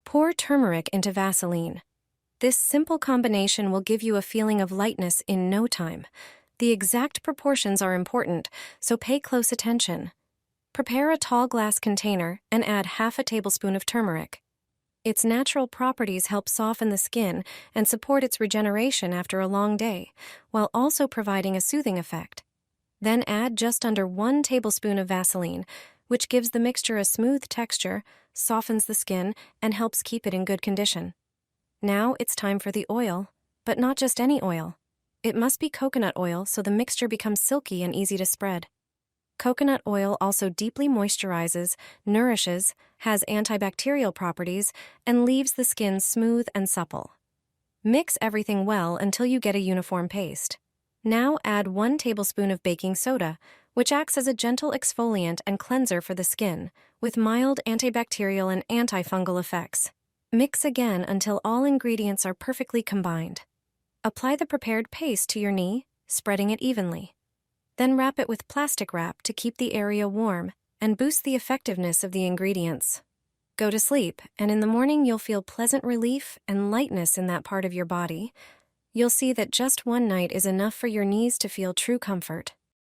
Pour turmeric into Vaseline. This simple combination will give you a feeling of lightness in no time. The exact proportions are important, so pay close attention. Prepare a tall glass container and add half a tablespoon of turmeric. Its natural properties help soften the skin and support its regeneration after a long day, while also providing a soothing effect. Then add just under 1 tablespoon of Vaseline, which gives the mixture a smooth texture, softens the skin, and helps keep it in good condition. Now it's time for the oil, but not just any oil. It must be coconut oil so the mixture becomes silky and easy to spread. Coconut oil also deeply moisturizes, nourishes, has antibacterial properties, and leaves the skin smooth and supple. Mix everything well until you get a uniform paste. Now add 1 tablespoon of baking soda, which acts as a gentle exfoliant and cleanser for the skin, with mild antibacterial and antifungal effects. Mix again until all ingredients are perfectly combined. Apply the prepared paste to your knee, spreading it evenly. Then wrap it with plastic wrap to keep the area warm and boost the effectiveness of the ingredients. Go to sleep, and in the morning you'll feel pleasant relief and lightness in that part of your body. You'll see that just one night is enough for your knees to feel true comfort.